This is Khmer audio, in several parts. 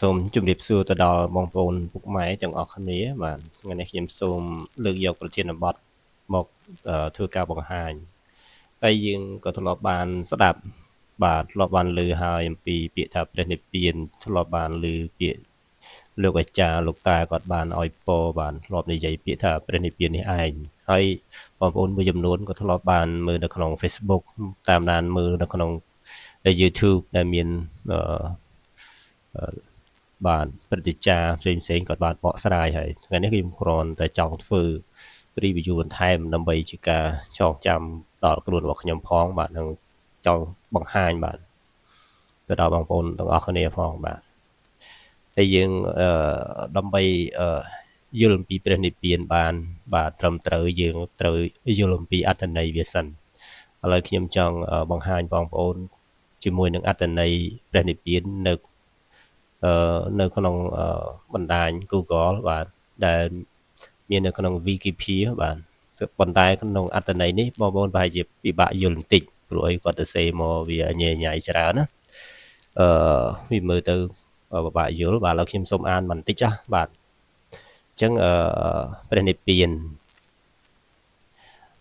សូមជម្រាបសួរទៅដល់បងប្អូនពុកម៉ែទាំងអស់គ្នាបាទថ្ងៃនេះខ្ញុំសូមលើកយកប្រធានបទមកធ្វើការបង្ហាញហើយយើងក៏ធ្លាប់បានស្ដាប់បាទធ្លាប់បានឮហើយអំពីពាក្យថាព្រះនិព្វានធ្លាប់បានឮពាក្យលោកអាចារ្យលោកតាគាត់បានឲ្យពរបានធ្លាប់និយាយពាក្យថាព្រះនិព្វាននេះឯងហើយបងប្អូនមួយចំនួនក៏ធ្លាប់បានមើលនៅក្នុង Facebook តាមដានមើលនៅក្នុង YouTube ដែលមានបាទព្រឹត្តិការណ៍ផ្សេងៗគាត់បានបកស្រាយហើយថ្ងៃនេះខ្ញុំគ្រាន់តែចង់ធ្វើ review បន្ថែមដើម្បីជាការចងចាំដល់ខ្លួនរបស់ខ្ញុំផងបាទនឹងចង់បង្ហាញបាទទៅដល់បងប្អូនទាំងអស់គ្នាផងបាទហើយយើងដើម្បីយល់អំពីព្រះនិព្វានបានបាទត្រឹមត្រូវយើងត្រូវយល់អំពីអត្ថន័យវាសិនឥឡូវខ្ញុំចង់បង្ហាញបងប្អូនជាមួយនឹងអត្ថន័យព្រះនិព្វាននៅក្នុងបណ្ដាញ Google បាទដែលមាននៅក្នុង Wikipedia បាទប៉ុន្តែក្នុងអត្ថន័យនេះបងប្អូនប្រហែលជាពិបាកយល់បន្តិចព្រោះអីគាត់ទៅសេមកវាញ៉ៃច្រើនណាវាមើលទៅពិបាកយល់បាទឥឡូវខ្ញុំសូមអានបន្តិចចាស់បាទអញ្ចឹងព្រះនិព្វាន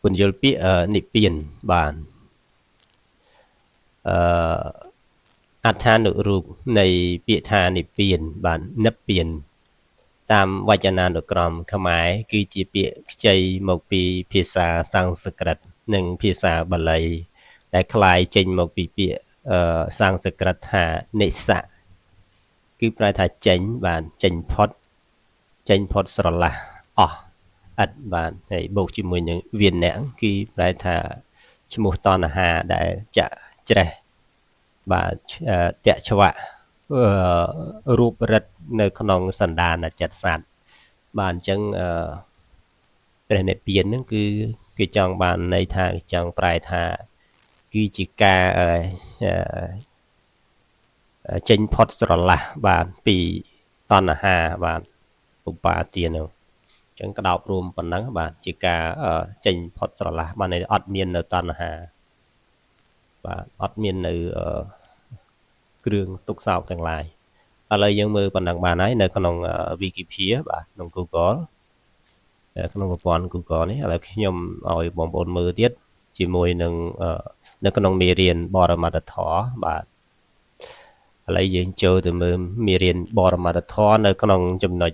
ពន្យល់ពាក្យនិព្វានបាទអត្ថានុរូបនៃពាក្យថានិព្វានបាទនិព្វានតាមវចនានុក្រមខ្មែរគឺជាពាក្យខ្ចីមកពីភាសាសំស្ក្រឹតនិងភាសាបាលីដែលคล้ายចេញមកពីពាក្យសំស្ក្រឹតថានិស្សៈគឺប្រែថាចេញបាទចេញផុតស្រឡះអស់ឥតបាទហើយបូកជាមួយនឹងវានៈគឺប្រែថាឈ្មោះតណ្ហាដែលចាក់ច្រេះបាទតច្ឆវៈរូបរិទ្ធនៅក្នុងសន្តានចិត្តសត្វបាទអញ្ចឹងព្រះនិព្វានហ្នឹងគឺគេចង់បានន័យថាចង់ប្រែថាគឺជាការចេញផុតស្រឡះបាទពីតណ្ហាបាទឧបាទានហ្នឹងអញ្ចឹងក្តោបរួមប៉ុណ្ណឹងបាទជាការចេញផុតស្រឡះបាទអត់មាននៅតណ្ហាបាទអត់មាននៅគ្រឿងទុកសោកទាំងឡាយឥឡូវយើងមើលប៉ុណ្ណឹងបានហើយនៅក្នុង Wikipedia បាទក្នុង Google ក្នុងប្រព័ន្ធ Google នេះឥឡូវខ្ញុំឲ្យបងប្អូនមើលទៀតជាមួយនឹងនៅក្នុងមេរៀនបរមត្ថធម៌បាទឥឡូវយើងចូលទៅមើលមេរៀនបរមត្ថធម៌នៅក្នុងចំណុច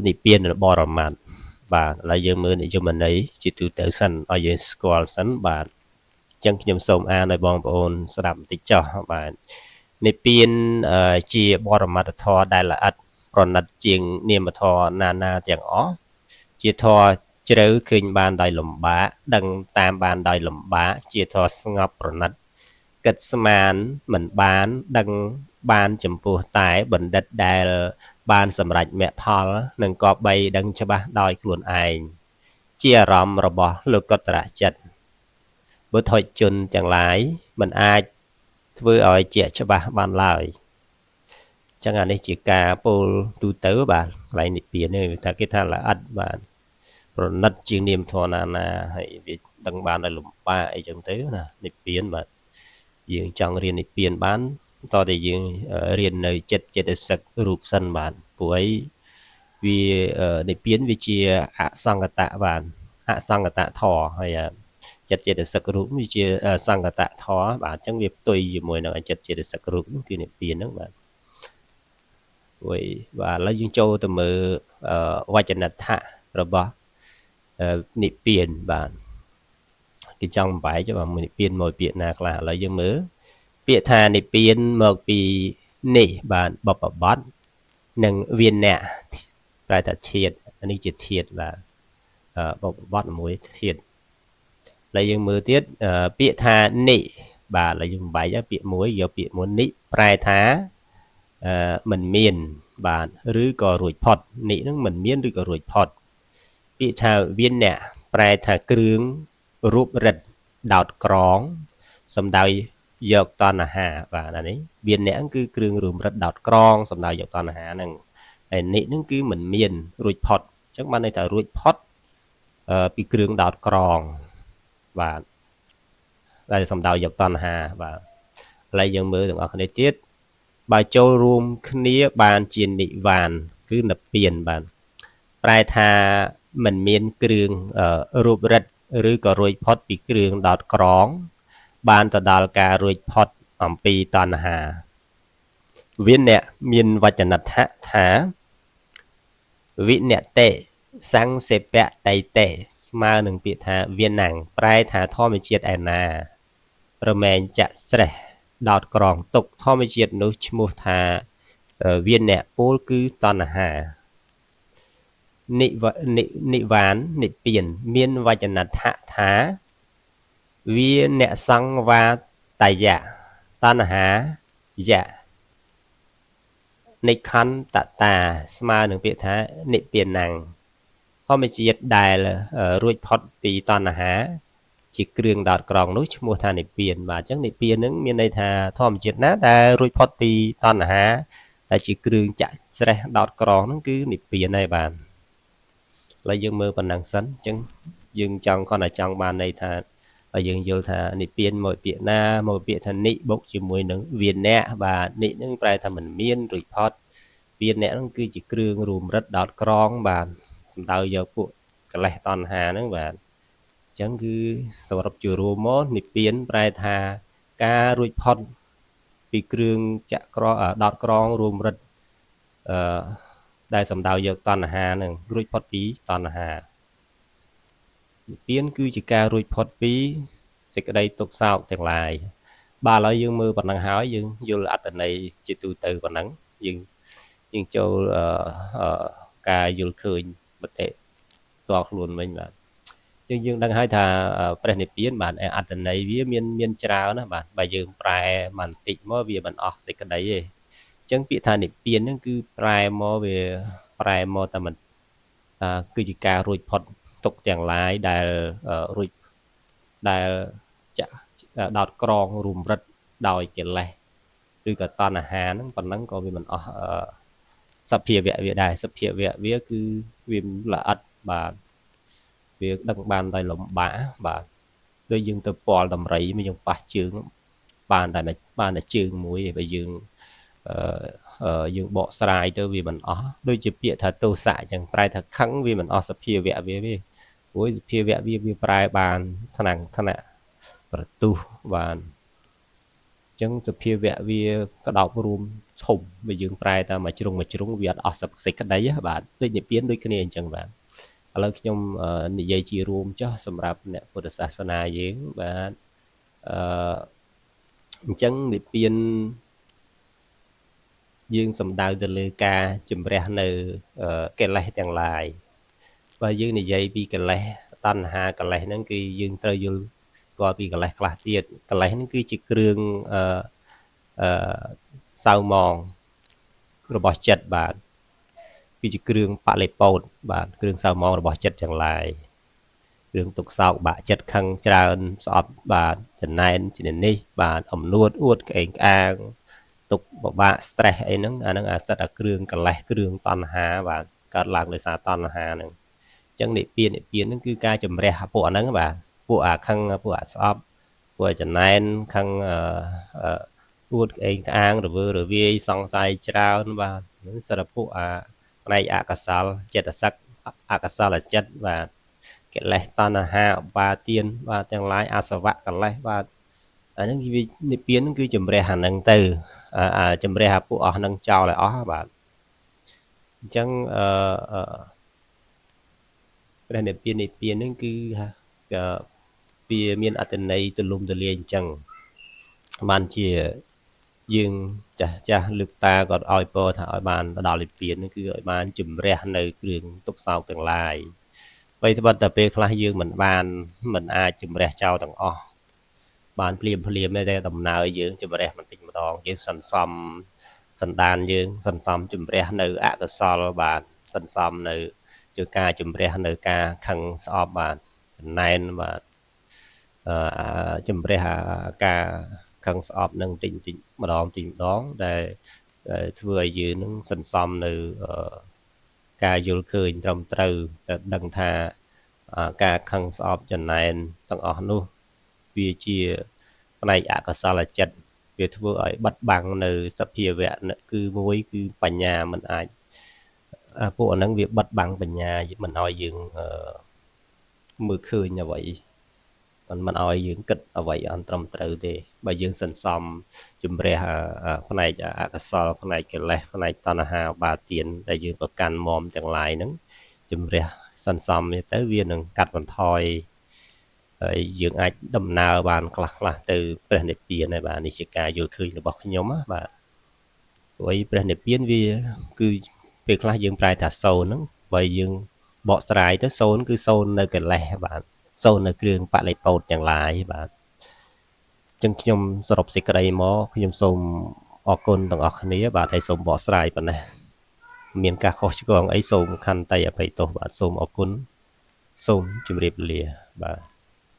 និព្វានបរមត្ថបាទឥឡូវយើងមើលនិយមន័យជាទូទៅសិនឲ្យយើងស្គាល់សិនបាទអញ្ចឹងខ្ញុំសូមអានឲ្យបងប្អូនស្ដាប់បន្តិចចុះបាទនិព្វានជាបរមត្ថធម៌ដែលល្អិតប្រណិតជាងនាមធម៌ណាទាំងអស់ជាធម៌ជ្រៅឃើញបានដោយលំបាកដឹងតាមបានដោយលំបាកជាធម៌ស្ងប់ប្រណិតគិតស្មានមិនបានដឹងបានចំពោះតែបណ្ឌិតដែលបានសម្រេចមគ្គផលនិងក៏បីដឹងច្បាស់ដោយខ្លួនឯងជាអារម្មណ៍របស់លោកុត្តរចិត្តបុថុជនទាំងឡាយមិនអាចធ្វើឲ្យជាក់ច្បាស់បានឡើយចឹងអានេះជាការពោលទូទៅបាទកន្លែងនិព្វាននេះថាគេថាល្អិតបាទប្រណិតជាងនាមធម៌ណាហើយវាដឹងបានដោយលំបាកអីចឹងទៅណានិព្វានបាទយើងចង់រៀននិព្វានបានតតែយើងរៀននៅចិត្តចេតសិករូបសិនបាទព្រោះអីវានិព្វានវាជាអសង្កតៈបាទអសង្កតៈធម៌ហើយចិត្តចេតសិករូបវាជាសង្កតៈធម៌បាទអញ្ចឹងវាផ្ទុយជាមួយនឹងចិត្តចេតសិករូបគឺនិព្វានហ្នឹងបាទហើយបាទឥឡូវយើងចូលទៅមើលវចនដ្ឋៈរបស់និព្វានបាទគេចង់បំបែកបាទនិព្វានមកពាក្យណាខ្លះឥឡូវយើងមើលពាក្យថានិព្វានមកពីនេះបាទបបបត្តិនិងវានៈប្រែថាធាតុនេះជាធាតុបាទបបបត្តិមួយធាតុឥឡូវយើងមើលទៀតពាក្យថានិបាទឥឡូវយើងបំបែកពាក្យមួយយកពាក្យមួយនិប្រែថាមិនមានបាទឬក៏រួចផុតនិហ្នឹងមិនមានឬក៏រួចផុតពាក្យថាវានៈប្រែថាគ្រឿងរូបរិទ្ធដោតក្រងសំដៅយកតណ្ហាបាទអានេះវានៈគឺគ្រឿងរូបរិទ្ធដោតក្រងសំដៅយកតណ្ហាហ្នឹងហើយនិហ្នឹងគឺមិនមានរួចផុតអញ្ចឹងបានន័យថារួចផុតពីគ្រឿងដោតក្រងបាទដែលសំដៅយកតណ្ហាបាទឥឡូវយើងមើលទាំងអស់គ្នាទៀត បើចូលរួមគ្នាបានជានិវ៉ានគឺនិព្វានបានប្រែថាមិនមានគ្រឿងរូបរិទ្ធឬក៏រួចផុតពីគ្រឿងដោតក្រងបានទៅដល់ការរួចផុតអំពីតណ្ហាវាអ្នកមានវចនដ្ឋថាវិនតេសង្សេពតៃតេស្មើនឹងពាក្យថាវាណាំងប្រែថាធម្មជាតិឯណារមែងចាក់ស្រេះដោតក្រងទុកធម្មជាតិនោះឈ្មោះថាវាអ្នកពោលគឺតណ្ហានិវ៉ាននិព្វានមានវចនដ្ឋថាវាអ្នកសង្វាតយៈតណ្ហាយៈនិខន្តតាស្មើនឹងពាក្យថានិព្វានំធម្មជាតិដែលរួចផុតពីតណ្ហាជាគ្រឿងដោតក្រងនោះឈ្មោះថានិព្វានបាទអញ្ចឹងនិព្វាននឹងមានន័យថាធម្មជាតិណាដែលរួចផុតពីតណ្ហាតែជាគ្រឿងចាក់ស្រេះដោតក្រងហ្នឹងគឺនិព្វានហើយបាទឥឡូវយើងមើលប៉ុណ្ណឹងសិនអញ្ចឹងយើងចង់គាត់តែចង់បានន័យថាហើយយើងយល់ថានិព្វានមកពាក្យណាមកពាក្យថានិបុកជាមួយនឹងវាអ្នកបាទនិនឹងប្រែថាមិនមានរួចផុតវាអ្នកហ្នឹងគឺជាគ្រឿងរួមរិទ្ធដោតក្រងបាទសំដៅយកពួកកិលេសតណ្ហាហ្នឹងបាទអញ្ចឹងគឺសម្រាប់ជារួមមកនិព្វានប្រែថាការរួចផុតពីគ្រឿងចាក់ក្រដោតក្រងរួមរិទ្ធដែលសំដៅយកតណ្ហាហ្នឹងរួចផុតពីតណ្ហានិព្វានគឺជាការរួចផុតពីសេចក្តីទុក្ខសោកទាំងឡាយបាទឥឡូវយើងមើលប៉ុណ្ណឹងហើយយើងយល់អត្ថន័យជាទូទៅប៉ុណ្ណឹងយើងចូលការយល់ឃើញមតិផ្ទាល់ខ្លួនវិញបាទយើងដឹងហើយថាព្រះនិព្វានបាទអត្ថន័យវាមានច្រើនណាបាទបើយើងប្រែបន្តិចមកវាមិនអស់សេចក្តីទេអញ្ចឹងពាក្យថានិព្វានហ្នឹងគឺប្រែមកវាប្រែមកតែមិនគឺជាការរួចផុតទុកទាំងឡាយដែលរួចដែលចាក់ដោតក្រងរួមរិទ្ធដោយកិលេសឬក៏តណ្ហាហ្នឹងប៉ុណ្ណឹងក៏វាមិនអស់សភាវៈវាដែរសភាវៈវាគឺវាល្អិតបាទវាដឹងបានដោយលំបាកបាទដូចយើងទៅពាល់ដំរីមកយើងប៉ះជើងបានតែជើងមួយបើយើងបកស្រាយទៅវាមិនអស់ដូចជាពាក្យថាទោសៈអញ្ចឹងប្រែថាខឹងវាមិនអស់សភាវៈវាព្រោះសភាវៈវាប្រែបានថ្នាក់ប្រទុះបានអញ្ចឹងសភាវៈវាក្តោបរួមធំបើយើងប្រែតាមមួយជ្រុងវាអត់អស់សេចក្តីបាទដូចនិព្វានដូចគ្នាអញ្ចឹងបាទឥឡូវខ្ញុំនិយាយជារួមចុះសម្រាប់អ្នកពុទ្ធសាសនាយើងបាទអញ្ចឹងនិព្វានយើងសំដៅទៅលើការជំរះនៅកិលេសទាំងឡាយបើយើងនិយាយពីកិលេសតណ្ហាកិលេសហ្នឹងគឺយើងត្រូវយល់ស្គាល់ពីកិលេសខ្លះទៀតកិលេសហ្នឹងគឺជាគ្រឿងសៅមងរបស់ចិត្តបាទគឺជាគ្រឿងបលិពោតបាទគ្រឿងសៅមងរបស់ចិត្តទាំងឡាយគ្រឿងទុកសោកបាក់ចិត្តខឹងច្រើនស្អប់បាទចំណែនជានេះបាទអំនួតអួតក្អេងក្អាងទុកបបាក់ stress អីហ្នឹងអាហ្នឹងអាសិតអាគ្រឿងកិលេសគ្រឿងតណ្ហាបាទកើតឡើងដោយសារតណ្ហាហ្នឹងអញ្ចឹងនិព្វានហ្នឹងគឺការជំរះពួកអាហ្នឹងបាទពួកអាខឹងពួកអាស្អប់ពួកចំណែនខឹងអួតក្អេងក្អាងរវើរវាយសង្ស័យច្រើនបាទហ្នឹងសរុបពួកអាផ្នែកអកុសលចិត្តសឹកអកុសលចិត្តបាទកិលេសតណ្ហាឧបាទានបាទទាំងឡាយអាសវៈកិលេសបាទអាហ្នឹងវានិព្វានហ្នឹងគឺជំរះអាហ្នឹងទៅជំរះពួកអស់ហ្នឹងចោលឲ្យអស់បាទអញ្ចឹងព្រះនិព្វានហ្នឹងគឺវាមានអត្ថន័យទូលំទូលាយអញ្ចឹងបានជាយើងចាស់លើកតាគាត់ឲ្យពរថាឲ្យបានទៅដល់និព្វានហ្នឹងគឺឲ្យបានជំរះនៅគ្រឿងទុក្ខសោកទាំងឡាយបើត្បិតតែពេលខ្លះយើងមិនអាចជំរះចោលទាំងអស់បានភ្លាមតែដំណើរយើងជំរះបន្តិចម្ដងយើងសន្សំសន្តានយើងសន្សំជំរះនៅអកុសលបាទសន្សំនៅជាការជំរះនៅការខឹងស្អប់បាទចំណែនបាទជំរះការខឹងស្អប់នឹងបន្តិចម្ដងដែលធ្វើឲ្យយើងនឹងសន្សំនៅការយល់ឃើញត្រឹមត្រូវតែដឹងថាការខឹងស្អប់ចំណែនទាំងអស់នោះវាជាផ្នែកអកុសលចិត្ត វាធ្វើឲ្យបាត់បង់នៅសភាវៈគឺមួយគឺបញ្ញាមិនអាចពួកអាហ្នឹងវាបាត់បង់បញ្ញាមិនឲ្យយើងមើលឃើញអ្វីមិនឲ្យយើងគិតអ្វីអត់ត្រឹមត្រូវទេបើយើងសន្សំជំរះផ្នែកអកុសលផ្នែកកិលេសផ្នែកតណ្ហាបាទានដែលយើងប្រកាន់មមទាំងឡាយហ្នឹងជំរះសន្សំទៅវានឹងកាត់បន្ថយហើយយើងអាចដំណើរបានខ្លះទៅព្រះនិព្វានហើយបាទនេះជាការយល់ឃើញរបស់ខ្ញុំណាបាទព្រោះព្រះនិព្វានវាគឺពេលខ្លះយើងប្រែថាសូន្យហ្នឹងបើយើងបកស្រាយទៅសូន្យគឺសូន្យនៅកិលេសបាទសូន្យនៅគ្រឿងបរិពោធទាំងឡាយបាទអញ្ចឹងខ្ញុំសរុបសេចក្តីមកខ្ញុំសូមអរគុណទាំងអស់គ្នាបាទហើយសូមបកស្រាយប៉ុណ្ណេះមានការខុសឆ្គងអីសូមខន្តីអភ័យទោសបាទសូមអរគុណសូមជម្រាបលាបាទ